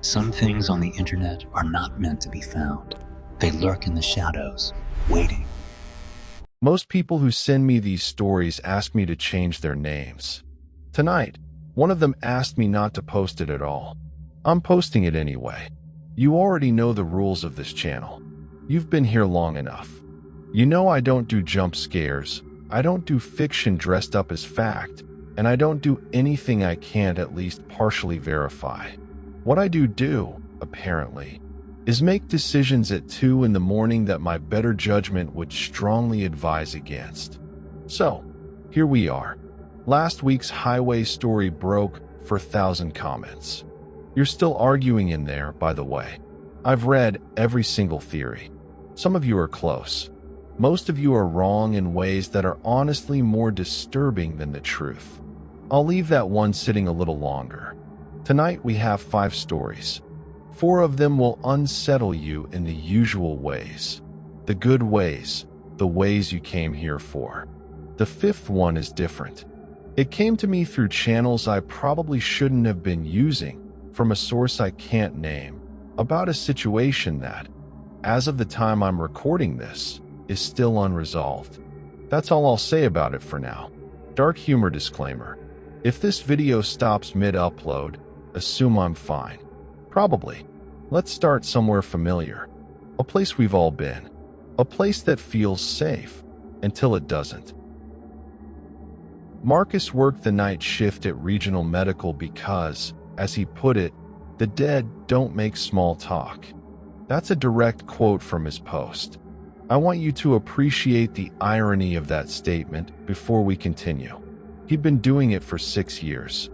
Some things on the internet are not meant to be found. They lurk in the shadows, waiting. Most people who send me these stories ask me to change their names. Tonight, one of them asked me not to post it at all. I'm posting it anyway. You already know the rules of this channel. You've been here long enough. You know I don't do jump scares, I don't do fiction dressed up as fact, and I don't do anything I can't at least partially verify. What I do, apparently, is make decisions at 2 in the morning that my better judgment would strongly advise against. So, here we are. Last week's highway story broke for 1,000 comments. You're still arguing in there, by the way. I've read every single theory. Some of you are close. Most of you are wrong in ways that are honestly more disturbing than the truth. I'll leave that one sitting a little longer. Tonight we have 5 stories. 4 of them will unsettle you in the usual ways. The good ways, the ways you came here for. The 5th one is different. It came to me through channels I probably shouldn't have been using, from a source I can't name, about a situation that, as of the time I'm recording this, is still unresolved. That's all I'll say about it for now. Dark humor disclaimer. If this video stops mid-upload, assume I'm fine. Probably. Let's start somewhere familiar. A place we've all been. A place that feels safe, until it doesn't. Marcus worked the night shift at Regional Medical because, as he put it, the dead don't make small talk. That's a direct quote from his post. I want you to appreciate the irony of that statement before we continue. He'd been doing it for 6 years.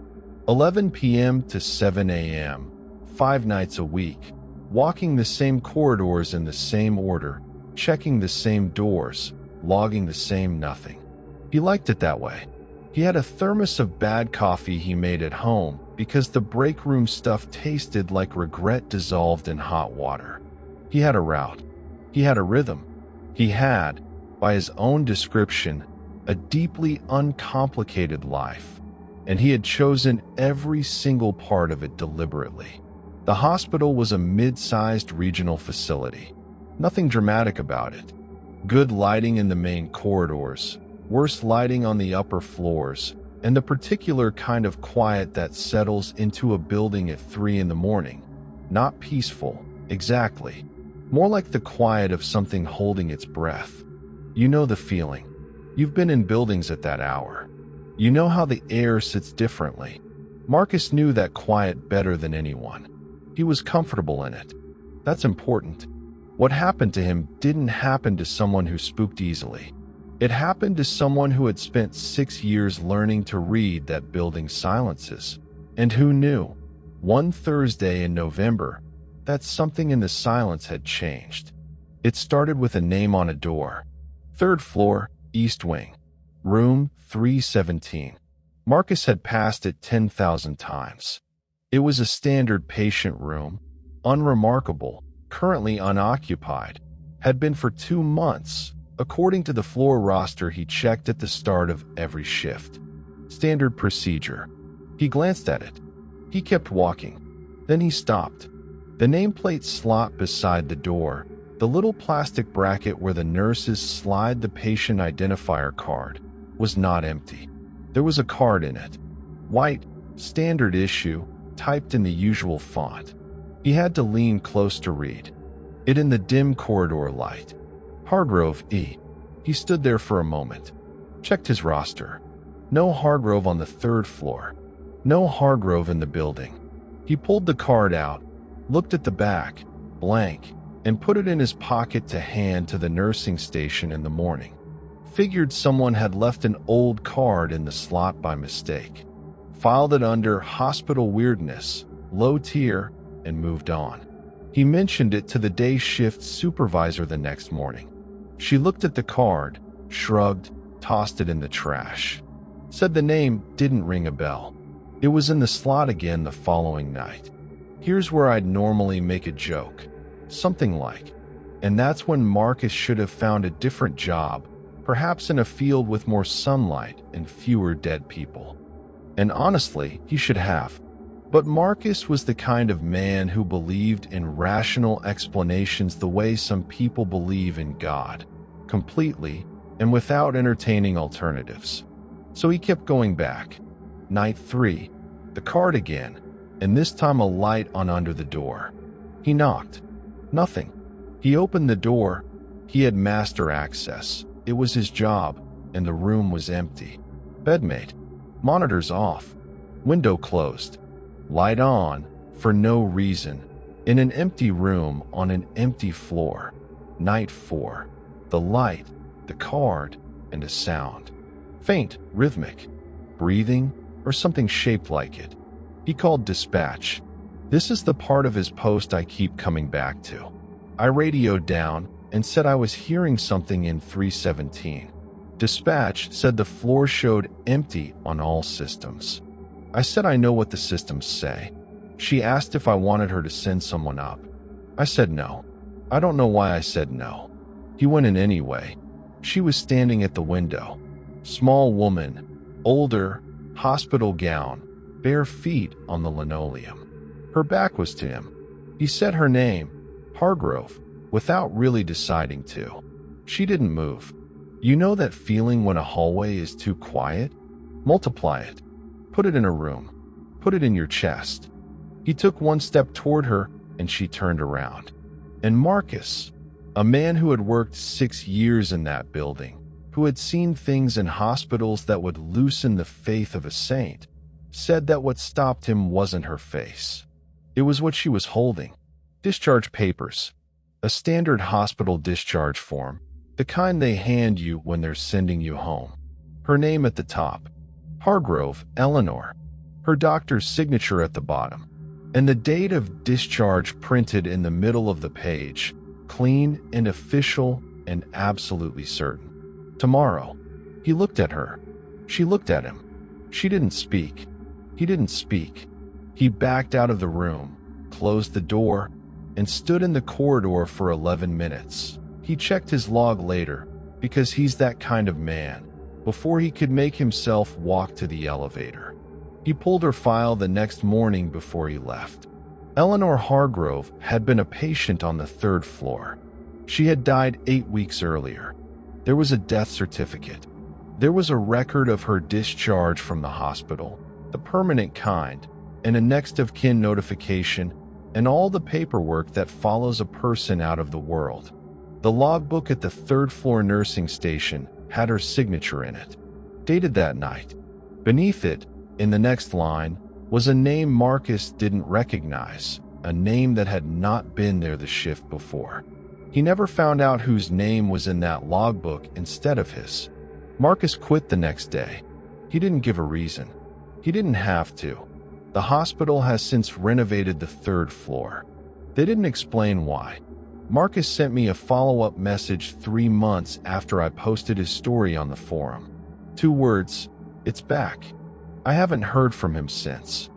11 p.m. to 7 a.m., 5 nights a week, walking the same corridors in the same order, checking the same doors, logging the same nothing. He liked it that way. He had a thermos of bad coffee he made at home because the break room stuff tasted like regret dissolved in hot water. He had a route. He had a rhythm. He had, by his own description, a deeply uncomplicated life, and he had chosen every single part of it deliberately. The hospital was a mid-sized regional facility. Nothing dramatic about it. Good lighting in the main corridors, worse lighting on the upper floors, and the particular kind of quiet that settles into a building at 3 in the morning. Not peaceful, exactly. More like the quiet of something holding its breath. You know the feeling. You've been in buildings at that hour. You know how the air sits differently. Marcus knew that quiet better than anyone. He was comfortable in it. That's important. What happened to him didn't happen to someone who spooked easily. It happened to someone who had spent 6 years learning to read that building silences, and who knew, one Thursday in November, that something in the silence had changed. It started with a name on a door. 3rd floor, East Wing. Room 317. Marcus had passed it 10,000 times. It was a standard patient room, unremarkable, currently unoccupied, had been for 2 months, according to the floor roster he checked at the start of every shift. Standard procedure. He glanced at it. He kept walking. Then he stopped. The nameplate slot beside the door, the little plastic bracket where the nurses slide the patient identifier card, was not empty. There was a card in it. White, standard issue, typed in the usual font. He had to lean close to read it in the dim corridor light. Hargrove E. He stood there for a moment. Checked his roster. No Hargrove on the 3rd floor. No Hargrove in the building. He pulled the card out, looked at the back, blank, and put it in his pocket to hand to the nursing station in the morning. Figured someone had left an old card in the slot by mistake. Filed it under hospital weirdness, low tier, and moved on. He mentioned it to the day shift supervisor the next morning. She looked at the card, shrugged, tossed it in the trash. Said the name didn't ring a bell. It was in the slot again the following night. Here's where I'd normally make a joke. Something like, and that's when Marcus should have found a different job, perhaps in a field with more sunlight and fewer dead people. And honestly, he should have. But Marcus was the kind of man who believed in rational explanations the way some people believe in God, completely and without entertaining alternatives. So he kept going back. Night 3, the card again, and this time a light on under the door. He knocked. Nothing. He opened the door. He had master access. It was his job, and the room was empty. Bedmate. Monitors off. Window closed. Light on, for no reason. In an empty room on an empty floor. Night 4. The light, the card, and a sound. Faint, rhythmic. Breathing, or something shaped like it. He called dispatch. This is the part of his post I keep coming back to. I radioed down and said I was hearing something in 317. Dispatch said the floor showed empty on all systems. I said I know what the systems say. She asked if I wanted her to send someone up. I said no. I don't know why I said no. He went in anyway. She was standing at the window. Small woman, older, hospital gown, bare feet on the linoleum. Her back was to him. He said her name, Hargrove, without really deciding to. She didn't move. You know that feeling when a hallway is too quiet? Multiply it. Put it in a room. Put it in your chest. He took one step toward her, and she turned around. And Marcus, a man who had worked 6 years in that building, who had seen things in hospitals that would loosen the faith of a saint, said that what stopped him wasn't her face. It was what she was holding. Discharge papers. A standard hospital discharge form, the kind they hand you when they're sending you home. Her name at the top. Hargrove, Eleanor. Her doctor's signature at the bottom. And the date of discharge printed in the middle of the page, clean and official and absolutely certain. Tomorrow. He looked at her. She looked at him. She didn't speak. He didn't speak. He backed out of the room, closed the door, and stood in the corridor for 11 minutes. He checked his log later, because he's that kind of man, before he could make himself walk to the elevator. He pulled her file the next morning before he left. Eleanor Hargrove had been a patient on the 3rd floor. She had died 8 weeks earlier. There was a death certificate. There was a record of her discharge from the hospital, the permanent kind, and a next of kin notification, and all the paperwork that follows a person out of the world. The logbook at the 3rd floor nursing station had her signature in it, dated that night. Beneath it, in the next line, was a name Marcus didn't recognize, a name that had not been there the shift before. He never found out whose name was in that logbook instead of his. Marcus quit the next day. He didn't give a reason. He didn't have to. The hospital has since renovated the 3rd floor. They didn't explain why. Marcus sent me a follow-up message 3 months after I posted his story on the forum. 2 words, "It's back." I haven't heard from him since.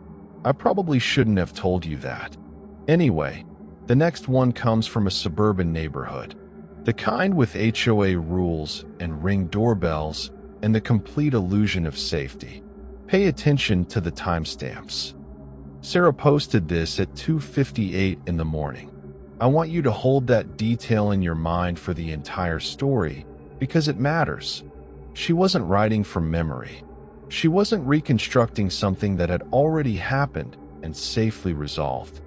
I probably shouldn't have told you that. Anyway, the next one comes from a suburban neighborhood. The kind with HOA rules and ring doorbells and the complete illusion of safety. Pay attention to the timestamps. Sarah posted this at 2:58 in the morning. I want you to hold that detail in your mind for the entire story because it matters. She wasn't writing from memory. She wasn't reconstructing something that had already happened and safely resolved.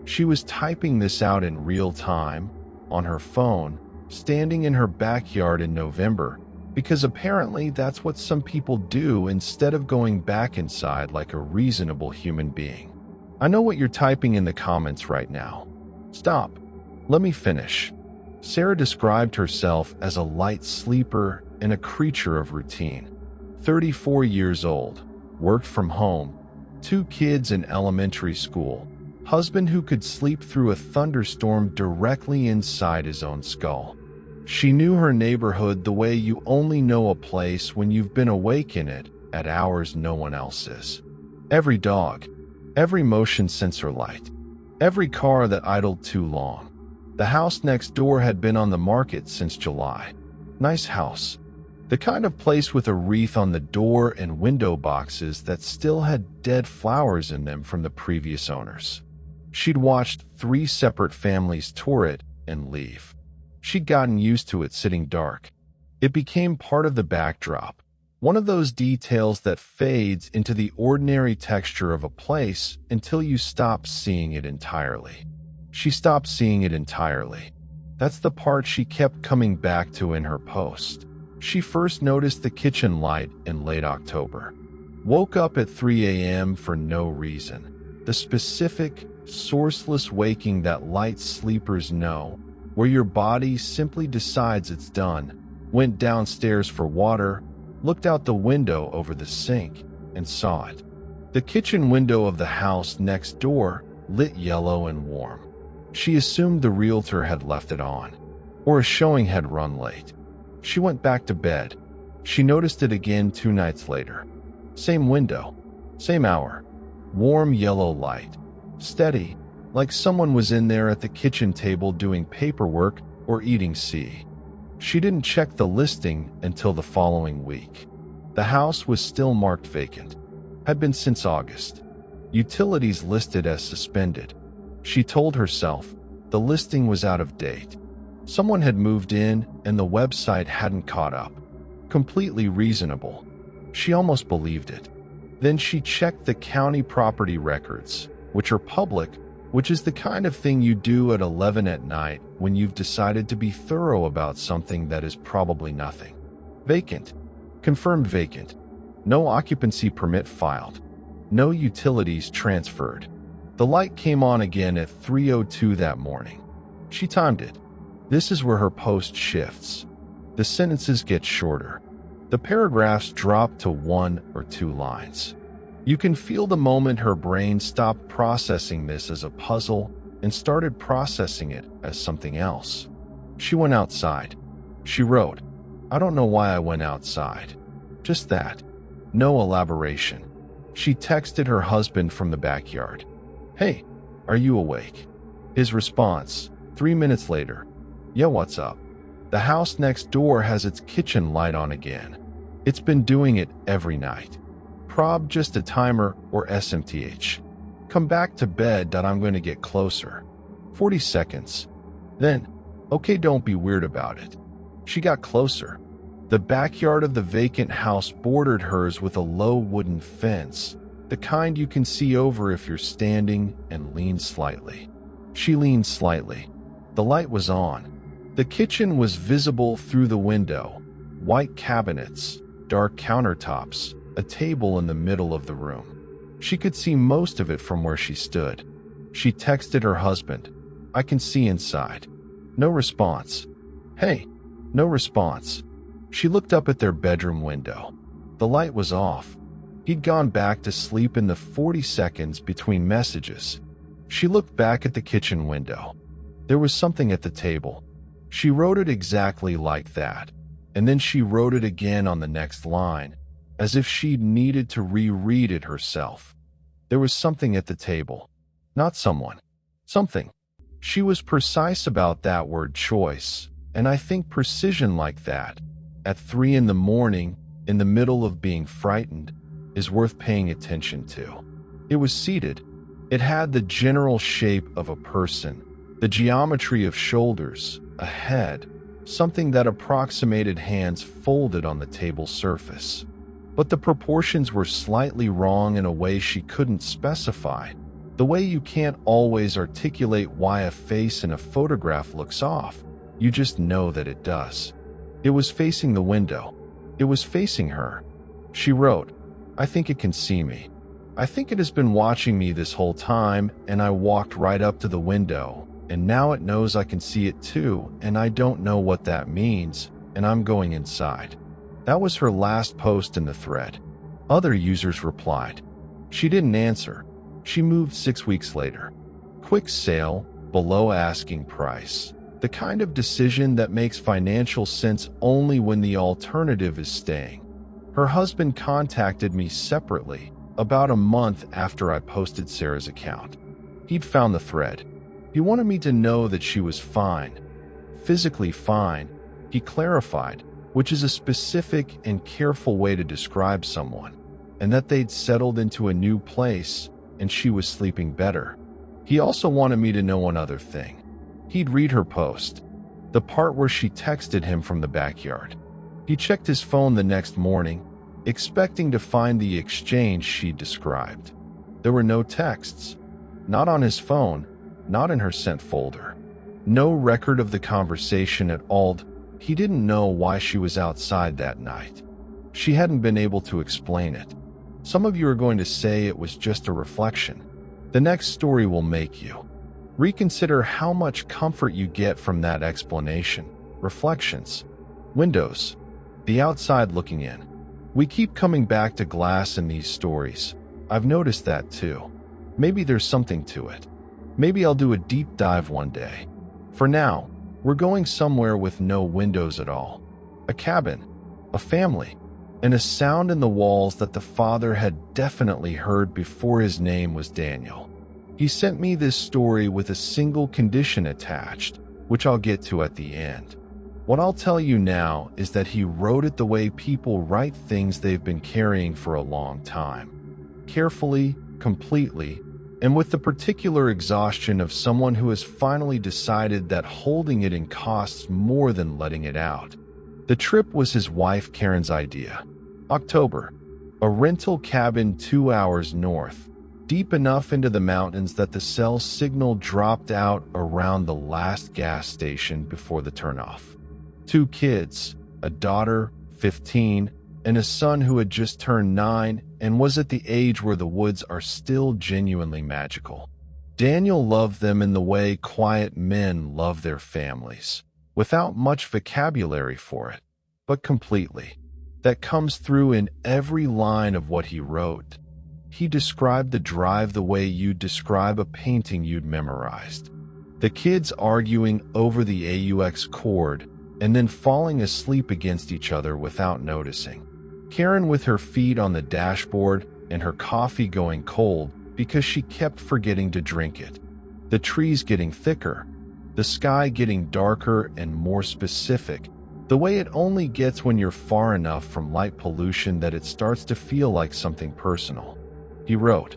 She was typing this out in real time, on her phone, standing in her backyard in November, because apparently that's what some people do instead of going back inside like a reasonable human being. I know what you're typing in the comments right now. Stop. Let me finish. Sarah described herself as a light sleeper and a creature of routine. 34 years old, worked from home, 2 kids in elementary school, husband who could sleep through a thunderstorm directly inside his own skull. She knew her neighborhood the way you only know a place when you've been awake in it at hours no one else is. Every dog, every motion sensor light, every car that idled too long. The house next door had been on the market since July. Nice house. The kind of place with a wreath on the door and window boxes that still had dead flowers in them from the previous owners. She'd watched 3 separate families tour it and leave. She'd gotten used to it sitting dark. It became part of the backdrop, one of those details that fades into the ordinary texture of a place until you stop seeing it entirely. She stopped seeing it entirely. That's the part she kept coming back to in her post. She first noticed the kitchen light in late October. Woke up at 3 a.m. for no reason. The specific, sourceless waking that light sleepers know, where your body simply decides it's done. Went downstairs for water, looked out the window over the sink, and saw it. The kitchen window of the house next door lit yellow and warm. She assumed the realtor had left it on, or a showing had run late. She went back to bed. She noticed it again 2 nights later. Same window, same hour, warm yellow light, steady, like someone was in there at the kitchen table doing paperwork or eating tea. She didn't check the listing until the following week. The house was still marked vacant. Had been since August. Utilities listed as suspended. She told herself the listing was out of date. Someone had moved in and the website hadn't caught up. Completely reasonable. She almost believed it. Then she checked the county property records, which are public, which is the kind of thing you do at 11 at night when you've decided to be thorough about something that is probably nothing. Vacant. Confirmed vacant. No occupancy permit filed. No utilities transferred. The light came on again at 3:02 that morning. She timed it. This is where her post shifts. The sentences get shorter. The paragraphs drop to 1 or 2 lines. You can feel the moment her brain stopped processing this as a puzzle and started processing it as something else. She went outside. She wrote, "I don't know why I went outside." Just that. No elaboration. She texted her husband from the backyard. "Hey, are you awake?" His response, 3 minutes later, "Yeah, what's up?" The house next door has its kitchen light on again. It's been doing it every night. Prob just a timer or SMTH. Come back to bed that I'm going to get closer. 40 seconds. Then, okay, don't be weird about it. She got closer. The backyard of the vacant house bordered hers with a low wooden fence, the kind you can see over if you're standing, and leaned slightly. She leaned slightly. The light was on. The kitchen was visible through the window. White cabinets, dark countertops, a table in the middle of the room. She could see most of it from where she stood. She texted her husband, "I can see inside." No response. "Hey," no response. She looked up at their bedroom window. The light was off. He'd gone back to sleep in the 40 seconds between messages. She looked back at the kitchen window. There was something at the table. She wrote it exactly like that, and then she wrote it again on the next line, as if she'd needed to reread it herself. There was something at the table. Not someone. Something. She was precise about that word choice, and I think precision like that, at 3 in the morning, in the middle of being frightened, is worth paying attention to. It was seated. It had the general shape of a person, the geometry of shoulders, a head, something that approximated hands folded on the table surface. But the proportions were slightly wrong in a way she couldn't specify, the way you can't always articulate why a face in a photograph looks off. You just know that it does. It was facing the window. It was facing her. She wrote, "I think it can see me. I think it has been watching me this whole time, and I walked right up to the window, and now it knows I can see it too, and I don't know what that means, and I'm going inside." That was her last post in the thread. Other users replied. She didn't answer. She moved 6 weeks later. Quick sale, below asking price. The kind of decision that makes financial sense only when the alternative is staying. Her husband contacted me separately about a month after I posted Sarah's account. He'd found the thread. He wanted me to know that she was fine. Physically fine. He clarified, which is a specific and careful way to describe someone, and that they'd settled into a new place and she was sleeping better. He also wanted me to know one other thing. He'd read her post, the part where she texted him from the backyard. He checked his phone the next morning, expecting to find the exchange she described. There were no texts, not on his phone, not in her sent folder. No record of the conversation at all. He didn't know why she was outside that night. She hadn't been able to explain it. Some of you are going to say it was just a reflection. The next story will make you reconsider how much comfort you get from that explanation. Reflections. Windows. The outside looking in. We keep coming back to glass in these stories. I've noticed that too. Maybe there's something to it. Maybe I'll do a deep dive one day. For now, we're going somewhere with no windows at all. A cabin, a family, and a sound in the walls that the father had definitely heard before his name was Daniel. He sent me this story with a single condition attached, which I'll get to at the end. What I'll tell you now is that he wrote it the way people write things they've been carrying for a long time. Carefully, completely, and with the particular exhaustion of someone who has finally decided that holding it in costs more than letting it out. The trip was his wife Karen's idea. October. A rental cabin 2 hours north, deep enough into the mountains that the cell signal dropped out around the last gas station before the turnoff. 2 kids, a daughter, 15, and a son who had just turned 9 and was at the age where the woods are still genuinely magical. Daniel loved them in the way quiet men love their families, without much vocabulary for it, but completely. That comes through in every line of what he wrote. He described the drive the way you'd describe a painting you'd memorized. The kids arguing over the AUX chord and then falling asleep against each other without noticing. Karen with her feet on the dashboard and her coffee going cold because she kept forgetting to drink it. The trees getting thicker, the sky getting darker and more specific, the way it only gets when you're far enough from light pollution that it starts to feel like something personal. He wrote,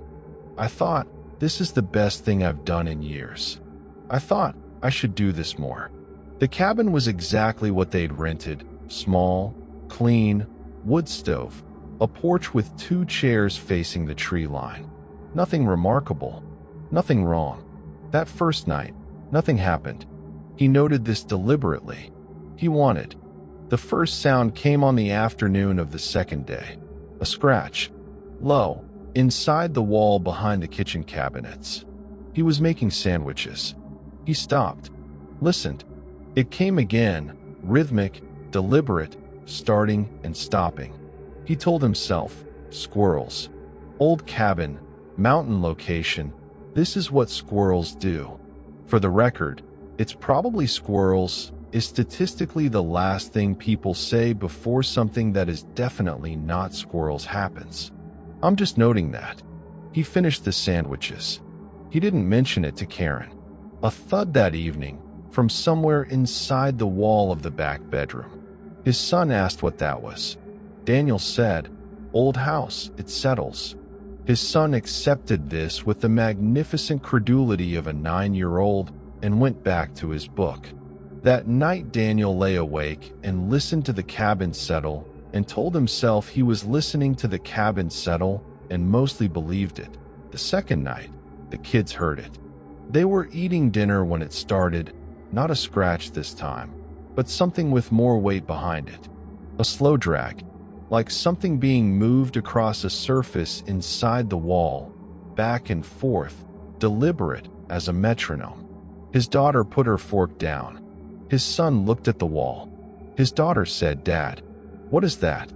"I thought, this is the best thing I've done in years. I thought I should do this more." The cabin was exactly what they'd rented. Small, clean, wood stove, a porch with 2 chairs facing the tree line. Nothing remarkable, nothing wrong. That first night, nothing happened. He noted this deliberately. He wanted. The first sound came on the afternoon of the second day. A scratch. Low, inside the wall behind the kitchen cabinets. He was making sandwiches. He stopped. Listened. It came again, rhythmic, deliberate, starting and stopping. He told himself, squirrels. Old cabin, mountain location, this is what squirrels do. For the record, it's probably squirrels is statistically the last thing people say before something that is definitely not squirrels happens. I'm just noting that. He finished the sandwiches. He didn't mention it to Karen. A thud that evening, from somewhere inside the wall of the back bedroom. His son asked what that was. Daniel said, "Old house, it settles." His son accepted this with the magnificent credulity of a 9-year-old and went back to his book. That night Daniel lay awake and listened to the cabin settle and told himself he was listening to the cabin settle and mostly believed it. The second night, the kids heard it. They were eating dinner when it started. Not a scratch this time, but something with more weight behind it. A slow drag, like something being moved across a surface inside the wall, back and forth, deliberate as a metronome. His daughter put her fork down. His son looked at the wall. His daughter said, "Dad, what is that?"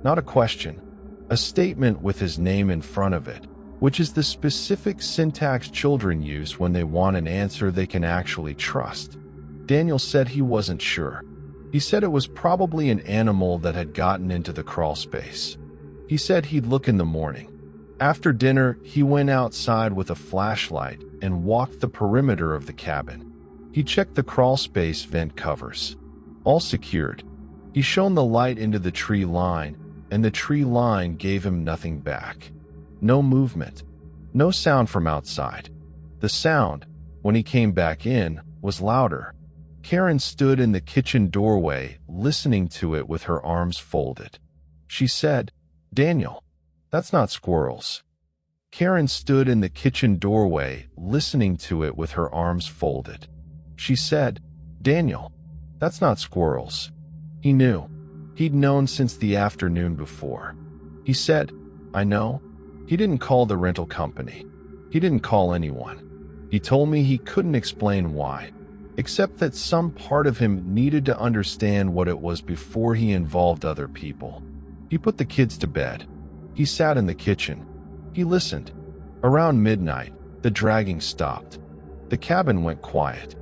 Not a question, a statement with his name in front of it, which is the specific syntax children use when they want an answer they can actually trust. Daniel said he wasn't sure. He said it was probably an animal that had gotten into the crawl space. He said he'd look in the morning. After dinner, he went outside with a flashlight and walked the perimeter of the cabin. He checked the crawl space vent covers. All secured. He shone the light into the tree line, and the tree line gave him nothing back. No movement, no sound from outside. The sound, when he came back in, was louder. Karen stood in the kitchen doorway, listening to it with her arms folded. She said, "Daniel, that's not squirrels." Karen stood in the kitchen doorway, listening to it with her arms folded. She said, "Daniel, that's not squirrels." He knew. He'd known since the afternoon before. He said, "I know." He didn't call the rental company. He didn't call anyone. He told me he couldn't explain why, except that some part of him needed to understand what it was before he involved other people. He put the kids to bed. He sat in the kitchen. He listened. Around midnight, the dragging stopped. The cabin went quiet.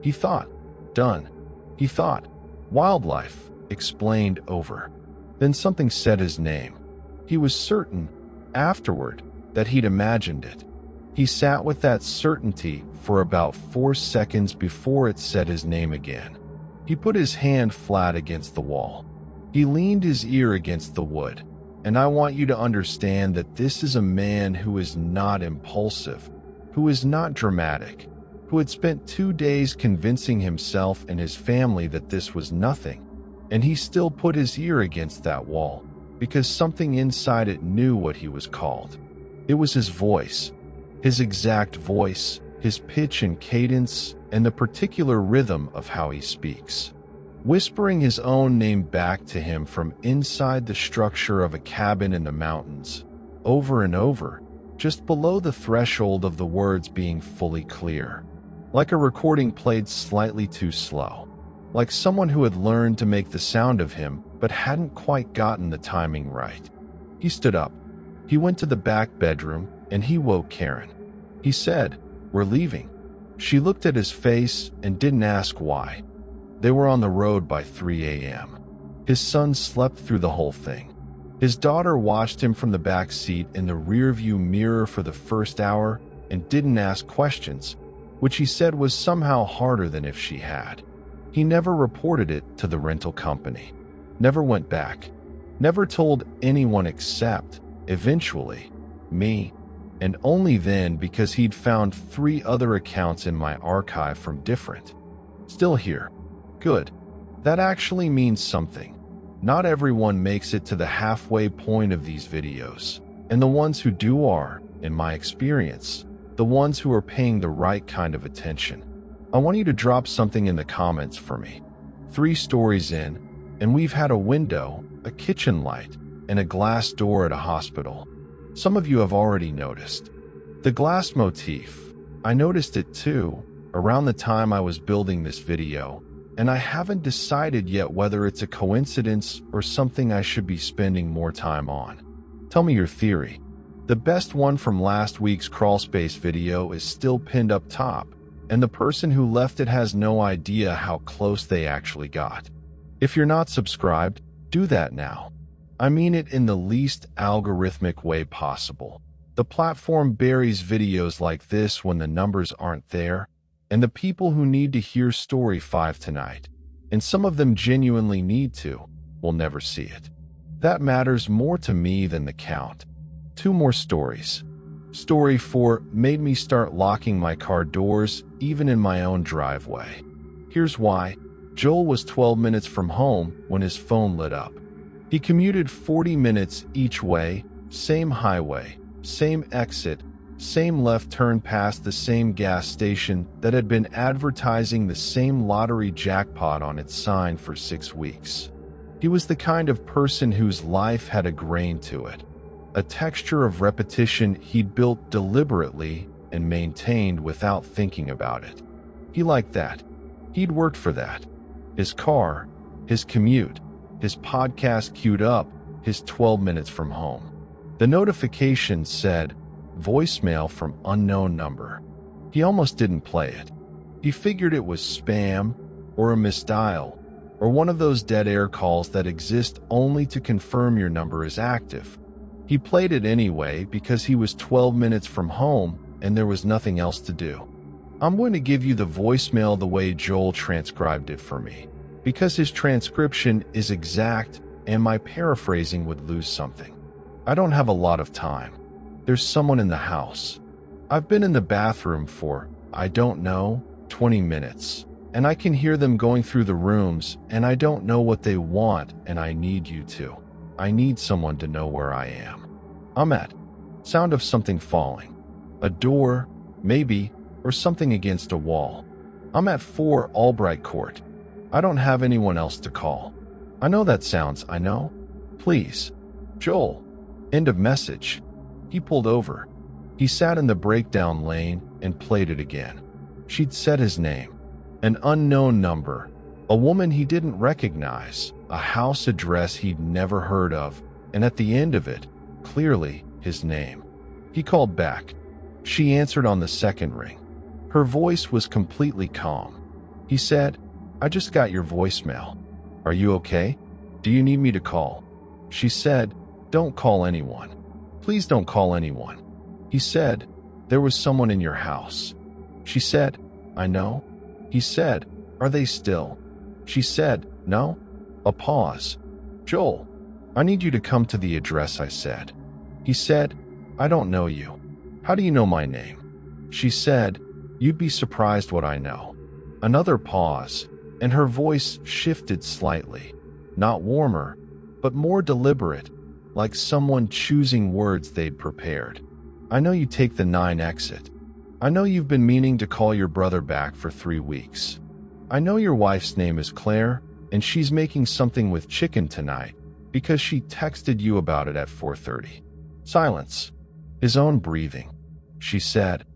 He thought, "Done." He thought, "Wildlife," explained over. Then something said his name. He was certain, afterward, that he'd imagined it. He sat with that certainty for about 4 seconds before it said his name again. He put his hand flat against the wall. He leaned his ear against the wood. And I want you to understand that this is a man who is not impulsive, who is not dramatic, who had spent 2 days convincing himself and his family that this was nothing. And he still put his ear against that wall, because something inside it knew what he was called. It was his voice, his exact voice, his pitch and cadence, and the particular rhythm of how he speaks. Whispering his own name back to him from inside the structure of a cabin in the mountains, over and over, just below the threshold of the words being fully clear. Like a recording played slightly too slow. Like someone who had learned to make the sound of him but hadn't quite gotten the timing right. He stood up. He went to the back bedroom and he woke Karen. He said, "We're leaving." She looked at his face and didn't ask why. They were on the road by 3 a.m. His son slept through the whole thing. His daughter watched him from the back seat in the rearview mirror for the first hour and didn't ask questions, which he said was somehow harder than if she had. He never reported it to the rental company, never went back, never told anyone except, eventually, me, and only then because he'd found 3 other accounts in my archive from different. Still here. Good. That actually means something. Not everyone makes it to the halfway point of these videos, and the ones who do are, in my experience, the ones who are paying the right kind of attention. I want you to drop something in the comments for me. 3 stories in, and we've had a window, a kitchen light, and a glass door at a hospital. Some of you have already noticed. The glass motif, I noticed it too, around the time I was building this video, and I haven't decided yet whether it's a coincidence or something I should be spending more time on. Tell me your theory. The best one from last week's crawlspace video is still pinned up top, and the person who left it has no idea how close they actually got. If you're not subscribed, do that now. I mean it in the least algorithmic way possible. The platform buries videos like this when the numbers aren't there, and the people who need to hear story 5 tonight, and some of them genuinely need to, will never see it. That matters more to me than the count. 2 more stories. Story 4 made me start locking my car doors, even in my own driveway. Here's why. Joel was 12 minutes from home when his phone lit up. He commuted 40 minutes each way, same highway, same exit, same left turn past the same gas station that had been advertising the same lottery jackpot on its sign for 6 weeks. He was the kind of person whose life had a grain to it, a texture of repetition he'd built deliberately and maintained without thinking about it. He liked that. He'd worked for that. His car, his commute, his podcast queued up, his 12 minutes from home. The notification said, "Voicemail from unknown number." He almost didn't play it. He figured it was spam, or a misdial, or one of those dead air calls that exist only to confirm your number is active. He played it anyway because he was 12 minutes from home and there was nothing else to do. I'm going to give you the voicemail the way Joel transcribed it for me. because his transcription is exact and my paraphrasing would lose something. I don't have a lot of time. There's someone in the house. I've been in the bathroom for, I don't know, 20 minutes. And I can hear them going through the rooms, and I don't know what they want, and I need you to. I need someone to know where I am. I'm at. Sound of something falling. A door, maybe, or something against a wall. I'm at 4 Albright Court. I don't have anyone else to call. I know that sounds, I know. Please. Joel. End of message. He pulled over. He sat in the breakdown lane and played it again. She'd said his name. An unknown number, a woman he didn't recognize, a house address he'd never heard of, and at the end of it, clearly his name. He called back. She answered on the second ring. Her voice was completely calm. He said, I just got your voicemail. Are you okay? Do you need me to call? She said, don't call anyone. Please don't call anyone. He said, there was someone in your house. She said, I know. He said, are they still? She said, no. A pause. Joel, I need you to come to the address, I said. He said, I don't know you. How do you know my name? She said, you'd be surprised what I know. Another pause, and her voice shifted slightly. Not warmer, but more deliberate, like someone choosing words they'd prepared. I know you take the 9 exit. I know you've been meaning to call your brother back for 3 weeks. I know your wife's name is Claire, and she's making something with chicken tonight because she texted you about it at 4:30. Silence. His own breathing. She said,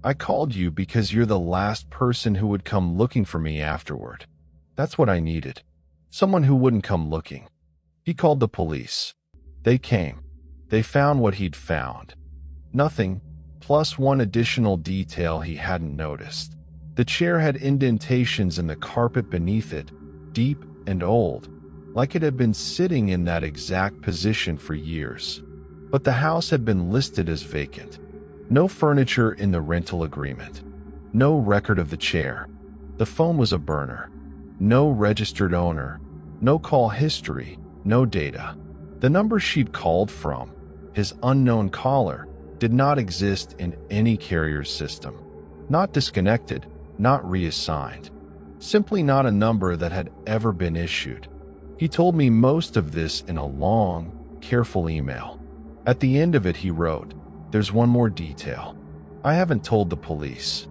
I called you because you're the last person who would come looking for me afterward. That's what I needed. Someone who wouldn't come looking. He called the police. They came. They found what he'd found. Nothing, plus one additional detail he hadn't noticed. The chair had indentations in the carpet beneath it, deep and old, like it had been sitting in that exact position for years. But the house had been listed as vacant. No furniture in the rental agreement. No record of the chair. The phone was a burner. No registered owner. No call history. No data. The number she'd called from, his unknown caller, did not exist in any carrier's system. Not disconnected, not reassigned. Simply not a number that had ever been issued. He told me most of this in a long, careful email. At the end of it he wrote, there's one more detail. I haven't told the police.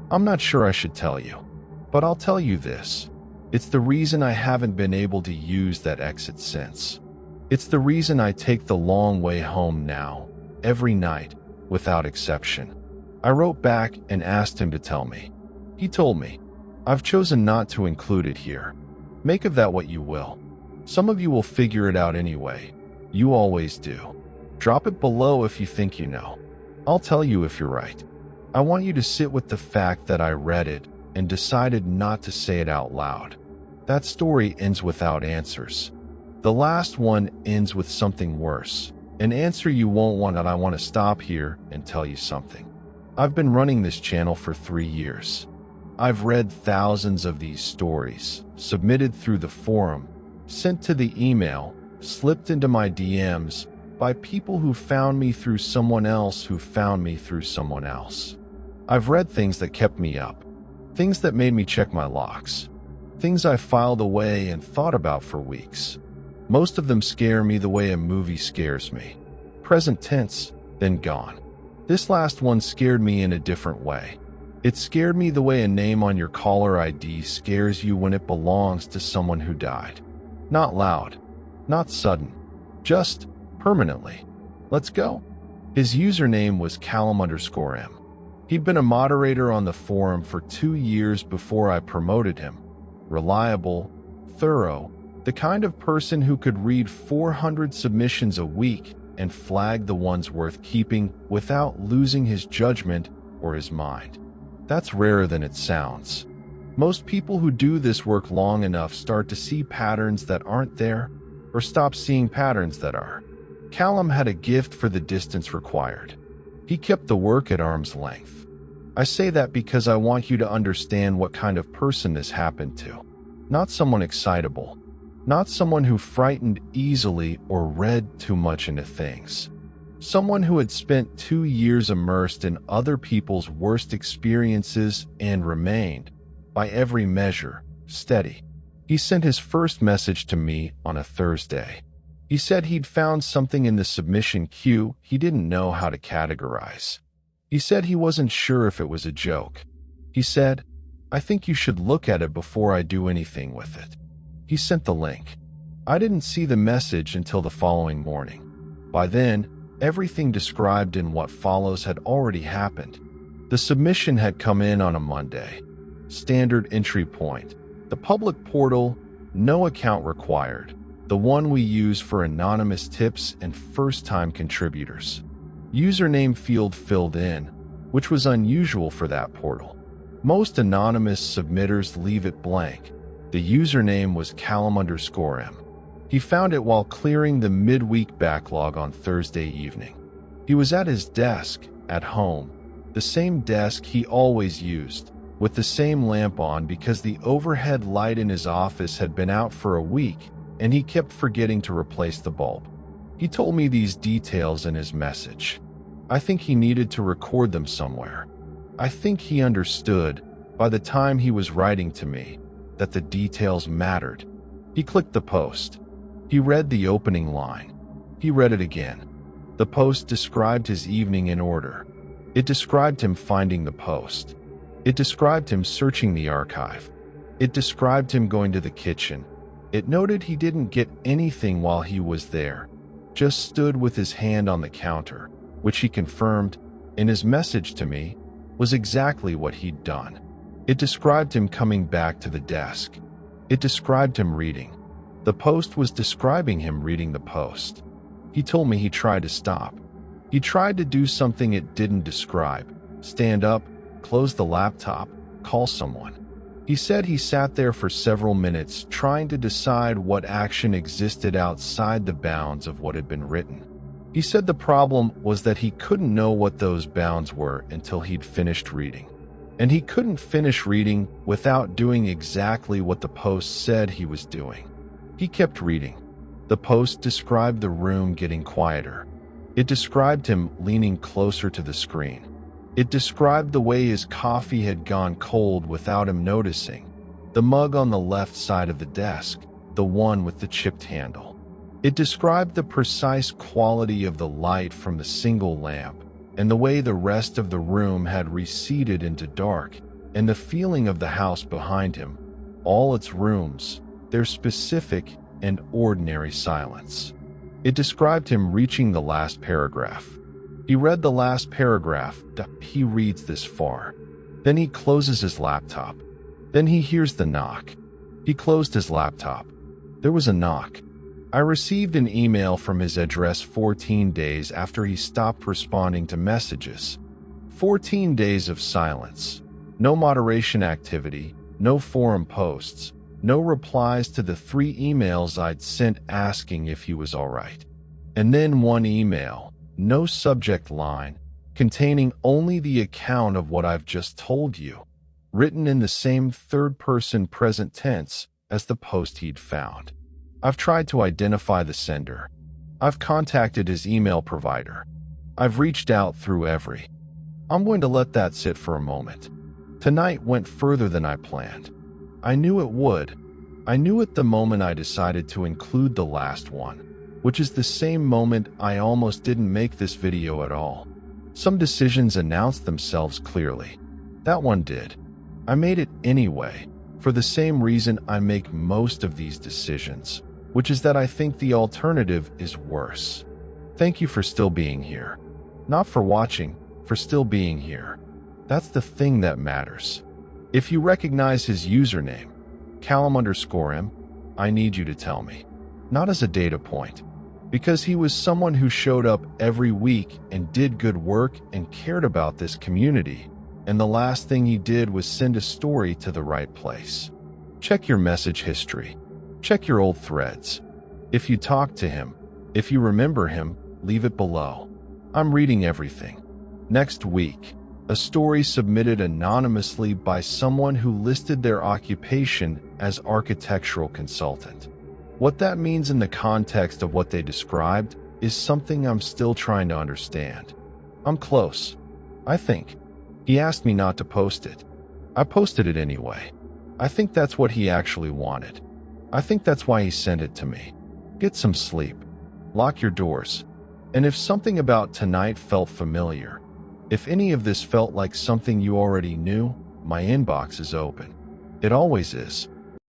I'm not sure I should tell you. But I'll tell you this. It's the reason I haven't been able to use that exit since. It's the reason I take the long way home now, every night, without exception. I wrote back and asked him to tell me. He told me, I've chosen not to include it here. Make of that what you will. Some of you will figure it out anyway. You always do. Drop it below if you think you know. I'll tell you if you're right. I want you to sit with the fact that I read it and decided not to say it out loud. That story ends without answers. The last one ends with something worse. An answer you won't want, and I want to stop here and tell you something. I've been running this channel for 3 years. I've read thousands of these stories, submitted through the forum, sent to the email, slipped into my DMs by people who found me through someone else who found me through someone else. I've read things that kept me up, things that made me check my locks, things I filed away and thought about for weeks. Most of them scare me the way a movie scares me. Present tense, then gone. This last one scared me in a different way. It scared me the way a name on your caller ID scares you when it belongs to someone who died. Not loud, not sudden, just permanently. Let's go. His username was Callum_M. He'd been a moderator on the forum for 2 years before I promoted him. Reliable, thorough, the kind of person who could read 400 submissions a week and flag the ones worth keeping without losing his judgment or his mind. That's rarer than it sounds. Most people who do this work long enough start to see patterns that aren't there or stop seeing patterns that are. Callum had a gift for the distance required. He kept the work at arm's length. I say that because I want you to understand what kind of person this happened to. Not someone excitable. Not someone who frightened easily or read too much into things. Someone who had spent 2 years immersed in other people's worst experiences and remained, by every measure, steady. He sent his first message to me on a Thursday. He said he'd found something in the submission queue he didn't know how to categorize. He said he wasn't sure if it was a joke. He said, "I think you should look at it before I do anything with it." He sent the link. I didn't see the message until the following morning. By then, everything described in what follows had already happened. The submission had come in on a Monday. Standard entry point. The public portal, no account required. The one we use for anonymous tips and first-time contributors. Username field filled in, which was unusual for that portal. Most anonymous submitters leave it blank. The username was Callum_M. He found it while clearing the midweek backlog on Thursday evening. He was at his desk, at home, the same desk he always used, with the same lamp on because the overhead light in his office had been out for a week and he kept forgetting to replace the bulb. He told me these details in his message. I think he needed to record them somewhere. I think he understood, by the time he was writing to me, that the details mattered. He clicked the post. He read the opening line. He read it again. The post described his evening in order. It described him finding the post. It described him searching the archive. It described him going to the kitchen. It noted he didn't get anything while he was there, just stood with his hand on the counter, which he confirmed, in his message to me, was exactly what he'd done. It described him coming back to the desk. It described him reading. The post was describing him reading the post. He told me he tried to stop. He tried to do something it didn't describe. Stand up, close the laptop, call someone. He said he sat there for several minutes trying to decide what action existed outside the bounds of what had been written. He said the problem was that he couldn't know what those bounds were until he'd finished reading. And he couldn't finish reading without doing exactly what the post said he was doing. He kept reading. The post described the room getting quieter. It described him leaning closer to the screen. It described the way his coffee had gone cold without him noticing. The mug on the left side of the desk, the one with the chipped handle. It described the precise quality of the light from the single lamp, and the way the rest of the room had receded into dark, and the feeling of the house behind him, all its rooms, their specific and ordinary silence. It described him reaching the last paragraph. He read the last paragraph. He reads this far. Then he closes his laptop. Then he hears the knock. He closed his laptop. There was a knock. I received an email from his address 14 days after he stopped responding to messages. 14 days of silence. No moderation activity, no forum posts, no replies to the 3 emails I'd sent asking if he was all right. And then one email, no subject line, containing only the account of what I've just told you, written in the same third-person present tense as the post he'd found. I've tried to identify the sender. I've contacted his email provider. I've reached out through every. I'm going to let that sit for a moment. Tonight went further than I planned. I knew it would. I knew it the moment I decided to include the last one, which is the same moment I almost didn't make this video at all. Some decisions announced themselves clearly. That one did. I made it anyway, for the same reason I make most of these decisions, which is that I think the alternative is worse. Thank you for still being here. Not for watching, for still being here. That's the thing that matters. If you recognize his username, Callum_M, I need you to tell me. Not as a data point, because he was someone who showed up every week and did good work and cared about this community, and the last thing he did was send a story to the right place. Check your message history. Check your old threads. If you talked to him, if you remember him, leave it below. I'm reading everything. Next week, a story submitted anonymously by someone who listed their occupation as architectural consultant. What that means in the context of what they described is something I'm still trying to understand. I'm close, I think. He asked me not to post it. I posted it anyway. I think that's what he actually wanted. I think that's why he sent it to me. Get some sleep. Lock your doors. And if something about tonight felt familiar, if any of this felt like something you already knew, my inbox is open. It always is.